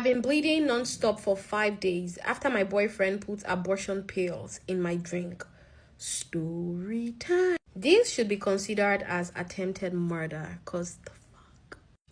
been bleeding non-stop for 5 days after my boyfriend put abortion pills in my drink. Story time. This should be considered as attempted murder because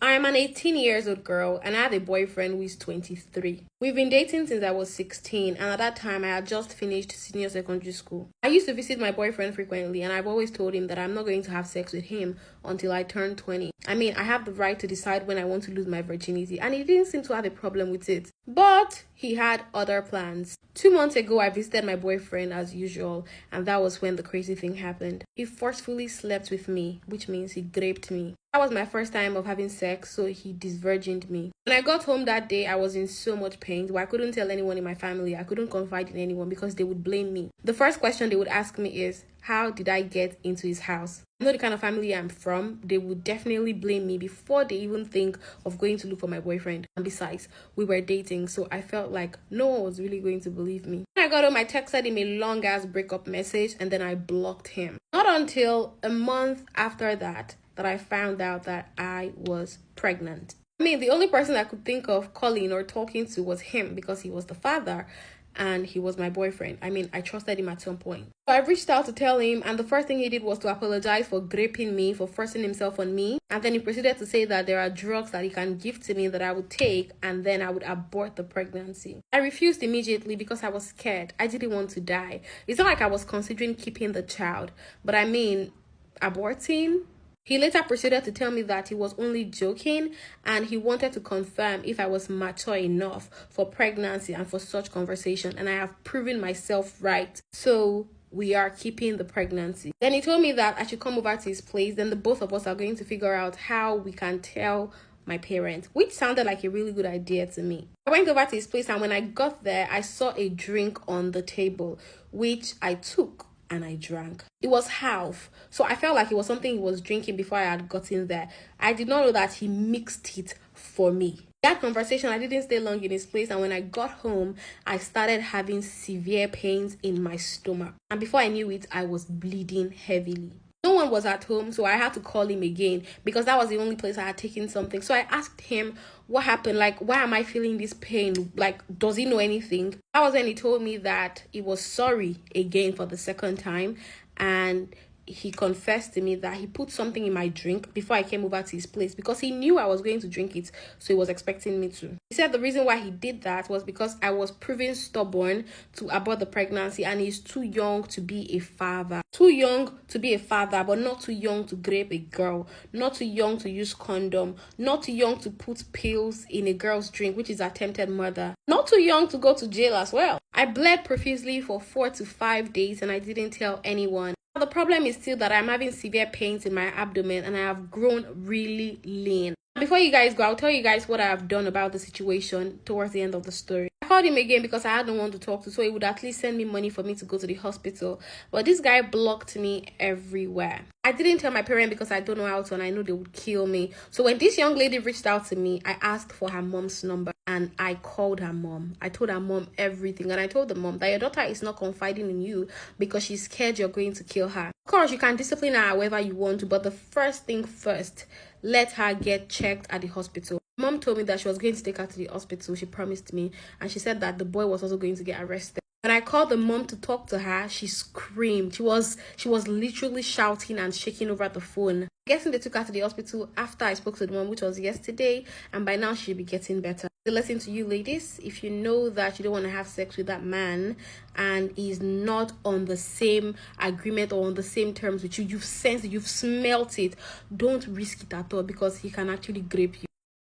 I am an 18 years old girl and I have a boyfriend who is 23. We've been dating since I was 16 and at that time I had just finished senior secondary school. I used to visit my boyfriend frequently and I've always told him that I'm not going to have sex with him until I turn 20. I mean, I have the right to decide when I want to lose my virginity and he didn't seem to have a problem with it. But he had other plans. 2 months ago, I visited my boyfriend as usual and that was when the crazy thing happened. He forcefully slept with me, which means he raped me. That was my first time of having sex, so he disvirgined me. When I got home that day, I was in so much pain, but I couldn't tell anyone in my family. I couldn't confide in anyone because they would blame me. The first question they would ask me is, how did I get into his house? You know the kind of family I'm from, they would definitely blame me before they even think of going to look for my boyfriend. And besides, we were dating, so I felt like no one was really going to believe me. When I got home, I texted him a long-ass breakup message and then I blocked him. Not until a month after that I found out that I was pregnant. I mean, the only person I could think of calling or talking to was him because he was the father and he was my boyfriend. I mean, I trusted him at some point. So I reached out to tell him and the first thing he did was to apologize for graping me, for forcing himself on me. And then he proceeded to say that there are drugs that he can give to me that I would take and then I would abort the pregnancy. I refused immediately because I was scared. I didn't want to die. It's not like I was considering keeping the child, but I mean, aborting? He later proceeded to tell me that he was only joking and he wanted to confirm if I was mature enough for pregnancy and for such conversation, and I have proven myself right. So we are keeping the pregnancy. Then he told me that I should come over to his place. Then the both of us are going to figure out how we can tell my parents, which sounded like a really good idea to me. I went over to his place and when I got there, I saw a drink on the table, which I took and I drank. It was half, so I felt like it was something he was drinking before I had gotten there. I did not know that he mixed it for me. That conversation, I didn't stay long in his place, and when I got home, I started having severe pains in my stomach. And before I knew it, I was bleeding heavily. No one was at home, so I had to call him again because that was the only place I had taken something. So I asked him what happened, like, why am I feeling this pain? Like, does he know anything? That was when he told me that he was sorry again for the second time and he confessed to me that he put something in my drink before I came over to his place because he knew I was going to drink it, so he was expecting me to. He said the reason why he did that was because I was proving stubborn to abort the pregnancy and he's too young to be a father. Too young to be a father, but not too young to grape a girl, not too young to use condom, not too young to put pills in a girl's drink, which is attempted murder, not too young to go to jail as well. I bled profusely for 4 to 5 days and I didn't tell anyone. The problem is still that I'm having severe pains in my abdomen and I have grown really lean. Before you guys go, I'll tell you guys what I have done about the situation towards the end of the story. I called him again because I had no one to talk to, so he would at least send me money for me to go to the hospital. But this guy blocked me everywhere. I didn't tell my parents because I don't know how to and I know they would kill me. So when this young lady reached out to me, I asked for her mom's number and I called her mom. I told her mom everything and I told the mom that your daughter is not confiding in you because she's scared you're going to kill her. Of course, you can discipline her however you want to, but the first thing first, let her get checked at the hospital. Mom told me that she was going to take her to the hospital. She promised me and she said that the boy was also going to get arrested. When I called the mom to talk to her, she screamed. She was literally shouting and shaking over the phone. I'm guessing they took her to the hospital after I spoke to the mom, which was yesterday, and by now she'll be getting better. The lesson to you ladies, if you know that you don't want to have sex with that man and he's not on the same agreement or on the same terms with you, you've sensed it, you've smelt it, don't risk it at all because he can actually grape you.